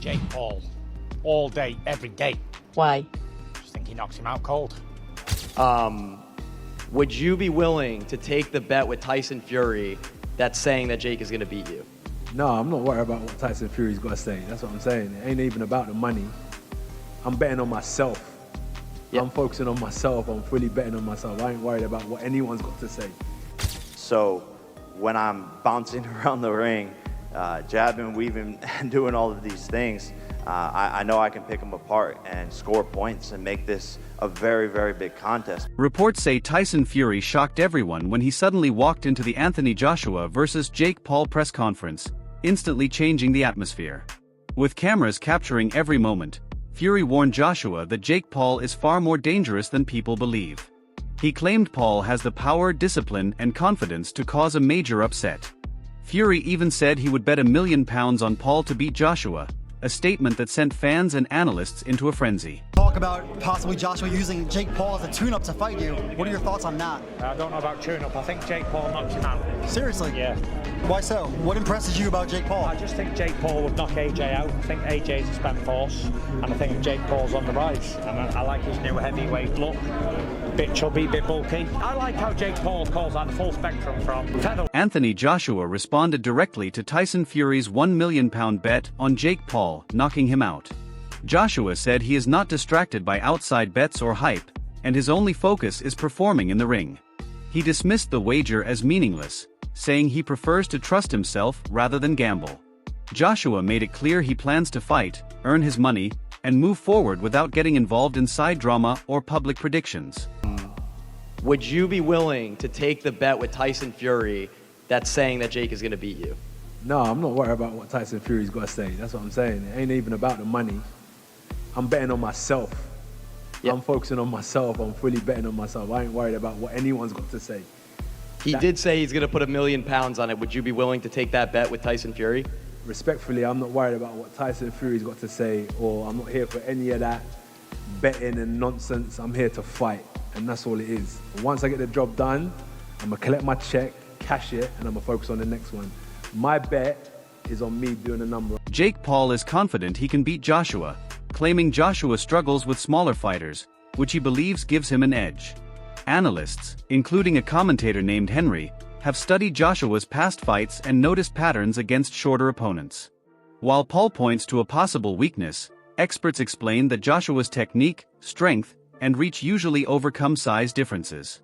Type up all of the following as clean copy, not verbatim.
Jake Paul. All day, every day. Why? Just think he knocks him out cold. Would you be willing to take the bet with Tyson Fury that's saying that Jake is going to beat you? No, I'm not worried about what Tyson Fury's got to say. That's what I'm saying. It ain't even about the money. I'm betting on myself. Yep. I'm focusing on myself. I'm fully betting on myself. I ain't worried about what anyone's got to say. So when I'm bouncing around the ring, jabbing, weaving, and doing all of these things, I know I can pick them apart and score points and make this a very, very big contest. Reports say Tyson Fury shocked everyone when he suddenly walked into the Anthony Joshua versus Jake Paul press conference, instantly changing the atmosphere. With cameras capturing every moment, Fury warned Joshua that Jake Paul is far more dangerous than people believe. He claimed Paul has the power, discipline, and confidence to cause a major upset. Fury even said he would bet £1 million on Paul to beat Joshua, a statement that sent fans and analysts into a frenzy. Talk about possibly Joshua using Jake Paul as a tune-up to fight you. What are your thoughts on that? I don't know about tune-up. I think Jake Paul knocks him out. Seriously? Yeah. Why so? What impresses you about Jake Paul? I just think Jake Paul would knock AJ out. I think AJ's a spent force, and I think Jake Paul's on the rise. And I like his new heavyweight look. Bit chubby, bit bulky. I like how Jake Paul calls out the full spectrum from featherweight. Anthony Joshua responded directly to Tyson Fury's £1 million bet on Jake Paul, knocking him out. Joshua said he is not distracted by outside bets or hype, and his only focus is performing in the ring. He dismissed the wager as meaningless, saying he prefers to trust himself rather than gamble. Joshua made it clear he plans to fight, earn his money, and move forward without getting involved in side drama or public predictions. Would you be willing to take the bet with Tyson Fury that's saying that Jake is going to beat you? No, I'm not worried about what Tyson Fury's got to say. That's what I'm saying. It ain't even about the money. I'm betting on myself. Yep. I'm focusing on myself. I'm fully betting on myself. I ain't worried about what anyone's got to say. He did say he's going to put £1 million on it. Would you be willing to take that bet with Tyson Fury? Respectfully, I'm not worried about what Tyson Fury's got to say, or I'm not here for any of that betting and nonsense. I'm here to fight, and that's all it is. Once I get the job done, I'm going to collect my check, cash it, and I'm going to focus on the next one. My bet is on me doing a number. Jake Paul is confident he can beat Joshua, claiming Joshua struggles with smaller fighters, which he believes gives him an edge. Analysts, including a commentator named Henry, have studied Joshua's past fights and noticed patterns against shorter opponents. While Paul points to a possible weakness, experts explain that Joshua's technique, strength, and reach usually overcome size differences.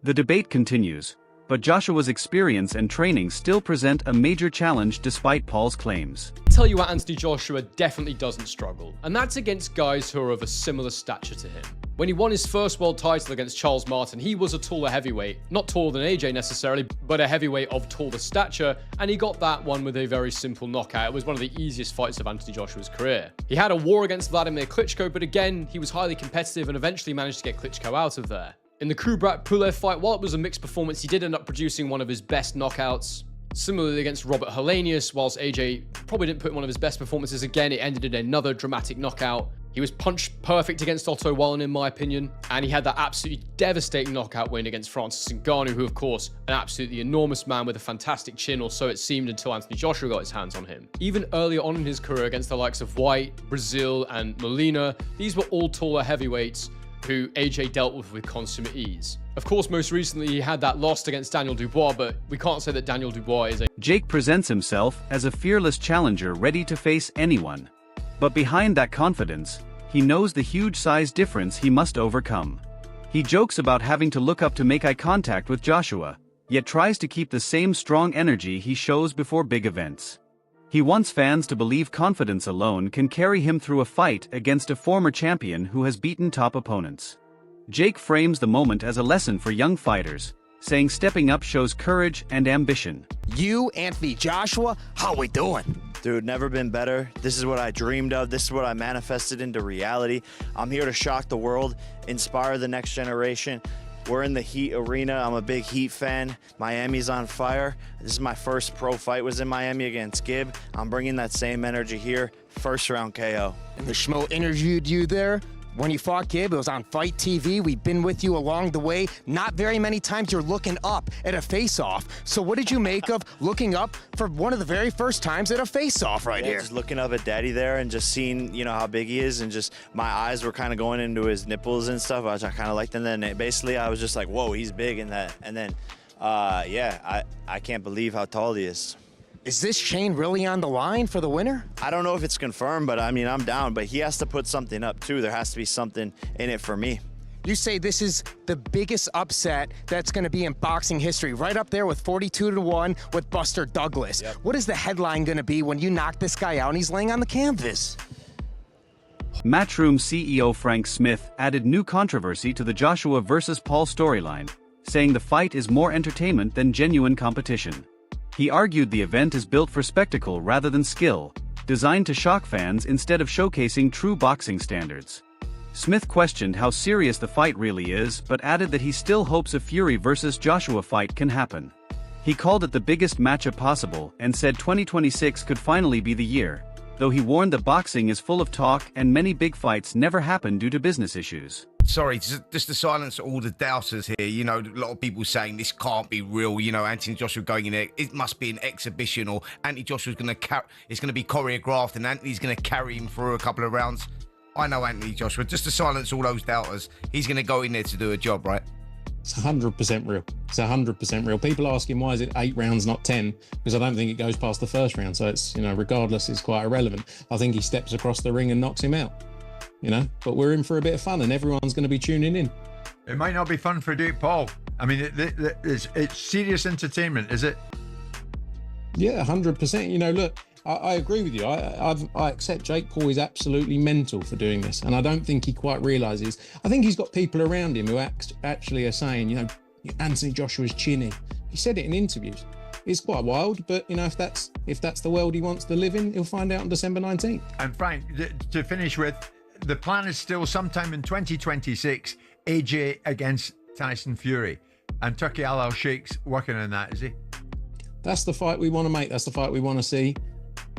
The debate continues, but Joshua's experience and training still present a major challenge despite Paul's claims. Tell you what, Anthony Joshua definitely doesn't struggle, and that's against guys who are of a similar stature to him. When he won his first world title against Charles Martin, he was a taller heavyweight, not taller than AJ necessarily, but a heavyweight of taller stature, and he got that one with a very simple knockout. It was one of the easiest fights of Anthony Joshua's career. He had a war against Vladimir Klitschko, but again, he was highly competitive and eventually managed to get Klitschko out of there. In the Kubrat Pulev fight, while it was a mixed performance, he did end up producing one of his best knockouts. Similarly against Robert Helenius, whilst AJ probably didn't put in one of his best performances again, it ended in another dramatic knockout. He was punch perfect against Otto Wallin, in my opinion, and he had that absolutely devastating knockout win against Francis Ngannou, who, of course, an absolutely enormous man with a fantastic chin, or so it seemed until Anthony Joshua got his hands on him. Even earlier on in his career against the likes of White, Brazil, and Molina, these were all taller heavyweights who AJ dealt with consummate ease. Of course, most recently he had that loss against Daniel Dubois, but we can't say that Daniel Dubois is a... Jake presents himself as a fearless challenger ready to face anyone. But behind that confidence, he knows the huge size difference he must overcome. He jokes about having to look up to make eye contact with Joshua, yet tries to keep the same strong energy he shows before big events. He wants fans to believe confidence alone can carry him through a fight against a former champion who has beaten top opponents. Jake frames the moment as a lesson for young fighters, saying stepping up shows courage and ambition. You, Anthony Joshua, how we doing? Dude, never been better. This is what I dreamed of. This is what I manifested into reality. I'm here to shock the world, inspire the next generation. We're in the Heat arena. I'm a big Heat fan. Miami's on fire. This is my first pro fight, was in Miami against Gibb. I'm bringing that same energy here. First round KO. And the Schmo interviewed you there. When you fought Gib, it was on Fight TV. We've been with you along the way. Not very many times you're looking up at a face-off. So what did you make of looking up for one of the very first times at a face-off right here? Just looking up at Daddy there and just seeing, you know, how big he is, and just my eyes were kind of going into his nipples and stuff, which I kind of liked. And then basically I was just like, whoa, he's big in that. And then, yeah, I can't believe how tall he is. Is this chain really on the line for the winner? I don't know if it's confirmed, but I mean, I'm down. But he has to put something up too. There has to be something in it for me. You say this is the biggest upset that's going to be in boxing history, right up there with 42-1 with Buster Douglas. Yep. What is the headline going to be when you knock this guy out and he's laying on the canvas? Matchroom CEO Frank Smith added new controversy to the Joshua versus Paul storyline, saying the fight is more entertainment than genuine competition. He argued the event is built for spectacle rather than skill, designed to shock fans instead of showcasing true boxing standards. Smith questioned how serious the fight really is, but added that he still hopes a Fury versus Joshua fight can happen. He called it the biggest matchup possible and said 2026 could finally be the year, though he warned that boxing is full of talk and many big fights never happen due to business issues. Sorry, just to silence all the doubters here. You know, a lot of people saying this can't be real. You know, Anthony Joshua going in there, it must be an exhibition, or Anthony Joshua's going to it's going to be choreographed, and Anthony's going to carry him through a couple of rounds. I know Anthony Joshua. Just to silence all those doubters, he's going to go in there to do a job, right? It's 100% real. It's 100% real. People asking why is it 8 rounds, not 10? Because I don't think it goes past the first round. So it's, you know, regardless, it's quite irrelevant. I think he steps across the ring and knocks him out. You know, but we're in for a bit of fun and everyone's going to be tuning in. It might not be fun for Jake Paul. I mean, it's serious entertainment, is it? Yeah, 100%. You know, look, I agree with you. I accept Jake Paul is absolutely mental for doing this. And I don't think he quite realizes. I think he's got people around him who actually are saying, you know, Anthony Joshua's chinny. He said it in interviews. It's quite wild, but you know, if that's the world he wants to live in, he'll find out on December 19th. And Frank, to finish with, the plan is still sometime in 2026, AJ against Tyson Fury. And Turki Al-Sheikh's working on that, is he? That's the fight we want to make. That's the fight we want to see.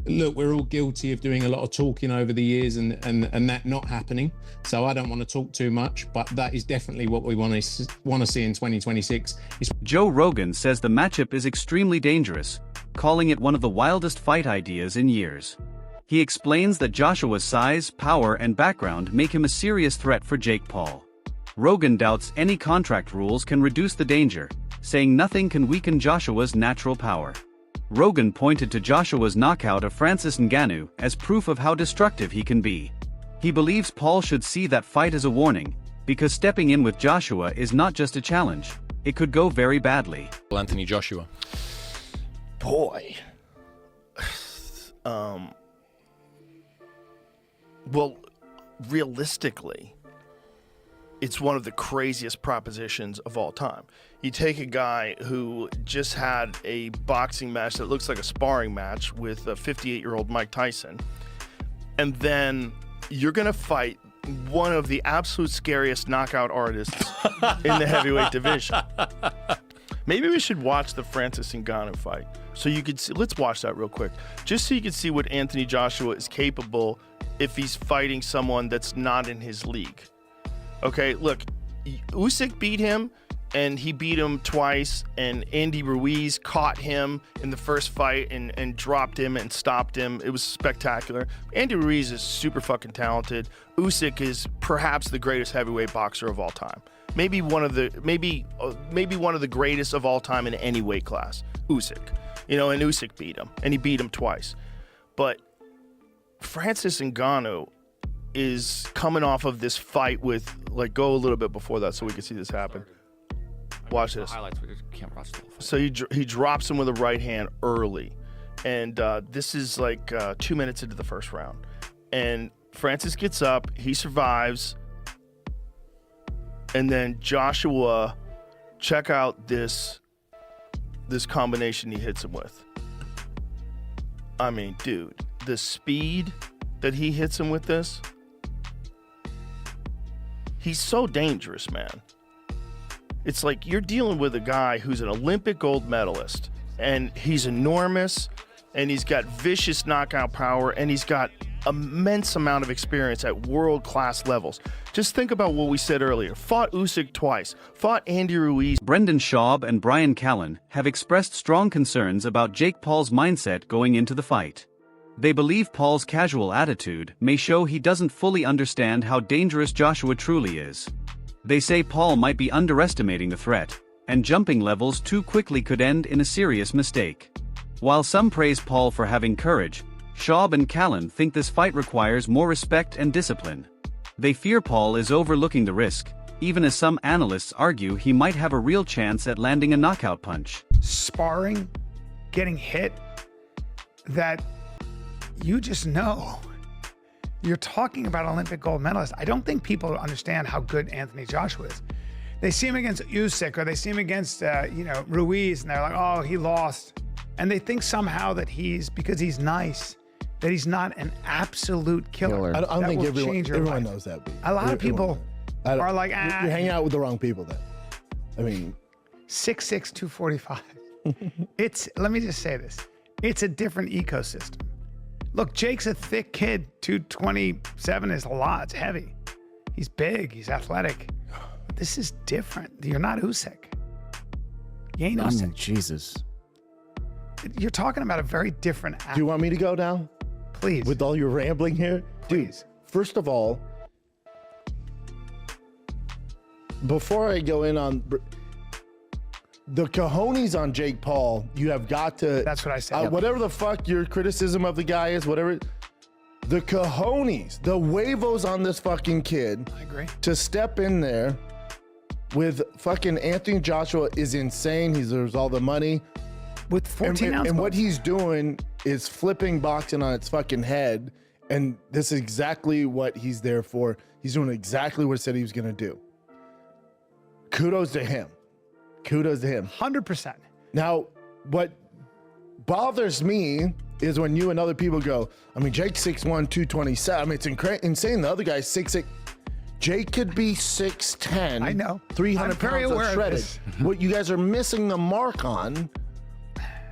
Look, we're all guilty of doing a lot of talking over the years and that not happening. So I don't want to talk too much, but that is definitely what we want to see in 2026. Joe Rogan says the matchup is extremely dangerous, calling it one of the wildest fight ideas in years. He explains that Joshua's size, power, and background make him a serious threat for Jake Paul. Rogan doubts any contract rules can reduce the danger, saying nothing can weaken Joshua's natural power. Rogan pointed to Joshua's knockout of Francis Ngannou as proof of how destructive he can be. He believes Paul should see that fight as a warning, because stepping in with Joshua is not just a challenge, it could go very badly. Anthony Joshua. Boy. Well, realistically, it's one of the craziest propositions of all time. You take a guy who just had a boxing match that looks like a sparring match with a 58-year-old Mike Tyson, and then you're going to fight one of the absolute scariest knockout artists in the heavyweight division. Maybe we should watch the Francis Ngannou fight so you could see. Let's watch that real quick, just so you can see what Anthony Joshua is capable if he's fighting someone that's not in his league. Okay, look, Usyk beat him, and he beat him twice, and Andy Ruiz caught him in the first fight and dropped him and stopped him. It was spectacular. Andy Ruiz is super fucking talented. Usyk is perhaps the greatest heavyweight boxer of all time. Maybe one of the greatest of all time in any weight class. Usyk, you know, and Usyk beat him, and he beat him twice. But Francis Ngannou is coming off of this fight with, like, go a little bit before that so we can see this happen. Watch this. So he drops him with a right hand early, and this is like 2 minutes into the first round, and Francis gets up, he survives, and then Joshua, check out this combination he hits him with. I mean, dude, the speed that he hits him with this, he's so dangerous, man. It's like you're dealing with a guy who's an Olympic gold medalist, and he's enormous, and he's got vicious knockout power, and he's got immense amount of experience at world-class levels. Just think about what we said earlier. Fought Usyk twice, fought Andy Ruiz. Brendan Schaub and Brian Callen have expressed strong concerns about Jake Paul's mindset going into the fight. They believe Paul's casual attitude may show he doesn't fully understand how dangerous Joshua truly is. They say Paul might be underestimating the threat, and jumping levels too quickly could end in a serious mistake. While some praise Paul for having courage, Schaub and Callen think this fight requires more respect and discipline. They fear Paul is overlooking the risk, even as some analysts argue he might have a real chance at landing a knockout punch. Sparring, getting hit, that you just know. You're talking about Olympic gold medalist. I don't think people understand how good Anthony Joshua is. They see him against Usyk or they see him against, Ruiz, and they're like, oh, he lost. And they think somehow that because he's nice, that he's not an absolute killer. I don't think everyone knows that. A lot of people are like, You're hanging out with the wrong people then. I mean, 6'6", 245. Let me just say this. It's a different ecosystem. Look, Jake's a thick kid. 227 is a lot. It's heavy. He's big. He's athletic. But this is different. You're not Usyk. You ain't Usyk. Jesus. You're talking about a very different athlete. Do you want me to go now? Please. With all your rambling here? Please. Dude, first of all, before I go in on the cojones on Jake Paul, you have got to... That's what I said. Whatever the fuck your criticism of the guy is, whatever... The cojones, the huevos on this fucking kid... I agree. To step in there with fucking Anthony Joshua is insane. He deserves all the money. With 14 ounce and what he's doing is flipping boxing on its fucking head. And this is exactly what he's there for. He's doing exactly what he said he was going to do. Kudos to him. Kudos to him. 100%. Now, what bothers me is when you and other people go, I mean, Jake's 6'1", 227. I mean, it's insane. The other guy's 6'6". Jake could be 6'10". I know. 300 pounds of shredded. What you guys are missing the mark on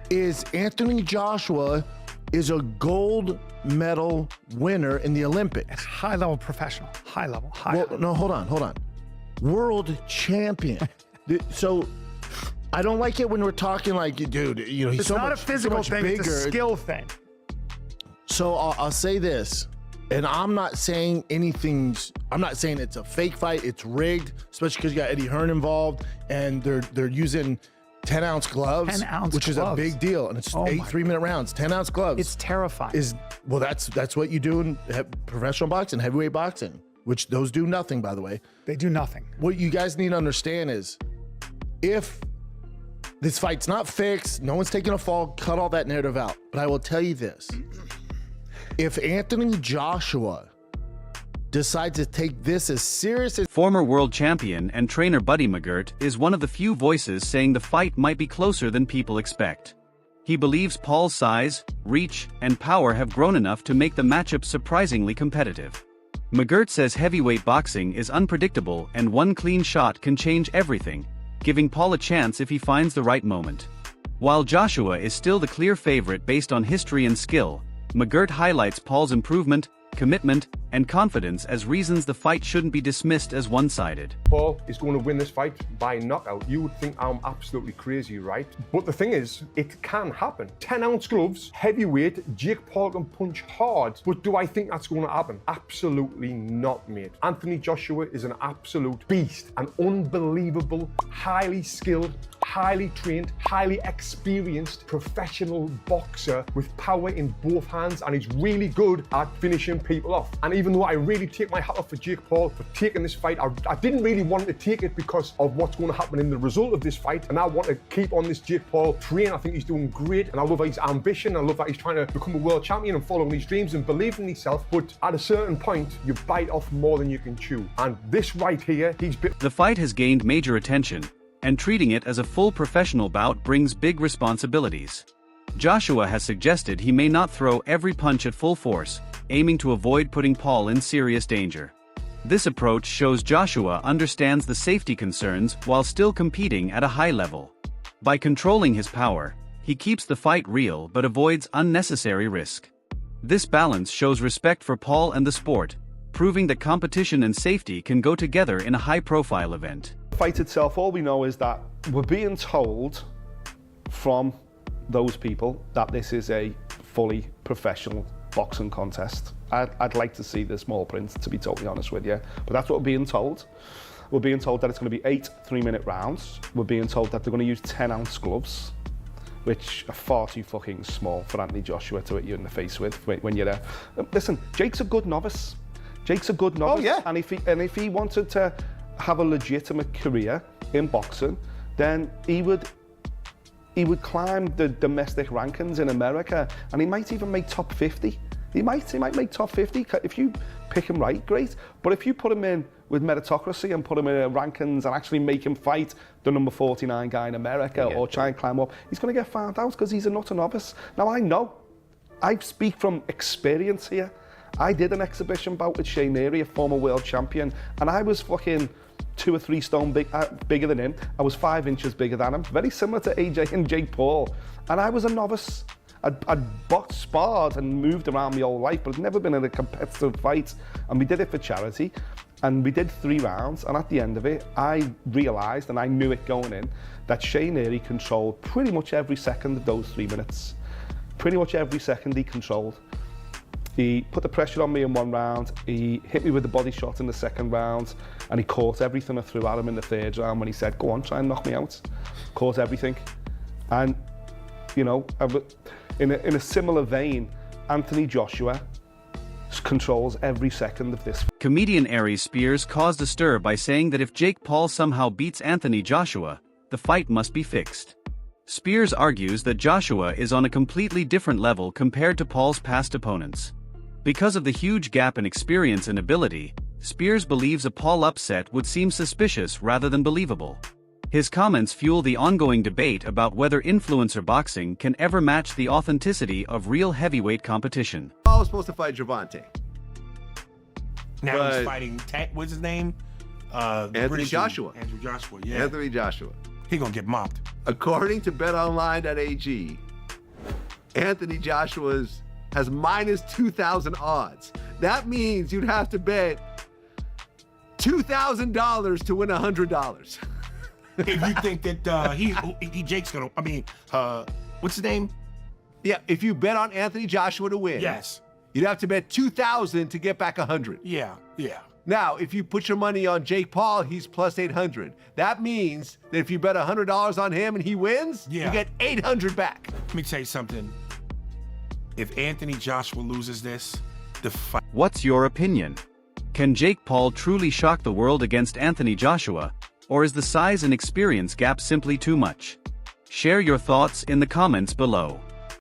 is Anthony Joshua is a gold medal winner in the Olympics. High level professional. High level. No, hold on. World champion. So I don't like it when we're talking like, dude, he's it's not a physical thing, bigger. It's a skill thing. So I'll say this, and I'm not saying it's a fake fight, it's rigged, especially because you got Eddie Hearn involved, and they're using 10-ounce gloves, 10 ounce which is a big deal, and it's 8 3-minute rounds. 10-ounce gloves. It's terrifying. That's what you do in professional boxing, heavyweight boxing, which those do nothing, by the way. They do nothing. What you guys need to understand is, if this fight's not fixed, no one's taking a fall, cut all that narrative out. But I will tell you this. If Anthony Joshua decides to take this as serious as... Former world champion and trainer Buddy McGirt is one of the few voices saying the fight might be closer than people expect. He believes Paul's size, reach, and power have grown enough to make the matchup surprisingly competitive. McGirt says heavyweight boxing is unpredictable and one clean shot can change everything, giving Paul a chance if he finds the right moment. While Joshua is still the clear favorite based on history and skill, McGirt highlights Paul's improvement, commitment, and confidence as reasons the fight shouldn't be dismissed as one-sided. Paul is going to win this fight by knockout. You would think I'm absolutely crazy, right? But the thing is, it can happen. 10-ounce gloves, heavyweight, Jake Paul can punch hard. But do I think that's going to happen? Absolutely not, mate. Anthony Joshua is an absolute beast, an unbelievable, highly skilled, highly trained, highly experienced professional boxer with power in both hands, and he's really good at finishing people off. And even though I really take my hat off for Jake Paul for taking this fight, I didn't really want to take it because of what's going to happen in the result of this fight, and I want to keep on this Jake Paul train. I think he's doing great, and I love his ambition. I love that he's trying to become a world champion and following his dreams and believing in himself, but at a certain point, you bite off more than you can chew. And this right here, The fight has gained major attention, and treating it as a full professional bout brings big responsibilities. Joshua has suggested he may not throw every punch at full force, aiming to avoid putting Paul in serious danger. This approach shows Joshua understands the safety concerns while still competing at a high level. By controlling his power, he keeps the fight real but avoids unnecessary risk. This balance shows respect for Paul and the sport, proving that competition and safety can go together in a high-profile event. The fight itself, all we know is that we're being told from those people that this is a fully professional boxing contest. I'd like to see the small print, to be totally honest with you, but that's what we're being told. We're being told that it's going to be 8 3-minute rounds. We're being told that they're going to use 10-ounce gloves, which are far too fucking small for Anthony Joshua to hit you in the face with when you're there. Listen, Jake's a good novice. Jake's a good novice. Oh, yeah. And if he wanted to have a legitimate career in boxing, then he would climb the domestic rankings in America, and he might even make top 50. He might make top 50 if you pick him right, great. But if you put him in with meritocracy and put him in rankings and actually make him fight the number 49 guy in America or try and climb up, he's going to get found out because he's a nutter novice. Now I speak from experience here. I did an exhibition bout with Shane Neary, a former world champion, and I was fucking 2 or 3 stone bigger than him. I was 5 inches bigger than him, very similar to AJ and Jake Paul. And I was a novice. I'd boxed, sparred and moved around my whole life, but I'd never been in a competitive fight. And we did it for charity. And we did 3 rounds. And at the end of it, I realised, and I knew it going in, that Shane Neary controlled pretty much every second of those 3 minutes. Pretty much every second he controlled. He put the pressure on me in 1 round, he hit me with the body shot in the 2nd round, and he caught everything I threw at him in the 3rd round when he said, go on, try and knock me out. Caught everything. And, you know, in a similar vein, Anthony Joshua controls every second of this. Comedian Aries Spears caused a stir by saying that if Jake Paul somehow beats Anthony Joshua, the fight must be fixed. Spears argues that Joshua is on a completely different level compared to Paul's past opponents. Because of the huge gap in experience and ability, Spears believes a Paul upset would seem suspicious rather than believable. His comments fuel the ongoing debate about whether influencer boxing can ever match the authenticity of real heavyweight competition. Paul was supposed to fight Gervonta. Now he's fighting, what's his name? Anthony Joshua. Andrew Joshua, yeah. Anthony Joshua. He gonna get mopped. According to betonline.ag, Anthony Joshua's has minus 2,000 odds. That means you'd have to bet $2,000 to win $100. If you think that Jake's gonna, what's his name? Yeah, if you bet on Anthony Joshua to win, yes, you'd have to bet 2,000 to get back 100. Yeah. Now, if you put your money on Jake Paul, he's plus 800. That means that if you bet $100 on him and he wins, you get 800 back. Let me tell you something. If Anthony Joshua loses this, the fight. What's your opinion? Can Jake Paul truly shock the world against Anthony Joshua, or is the size and experience gap simply too much? Share your thoughts in the comments below.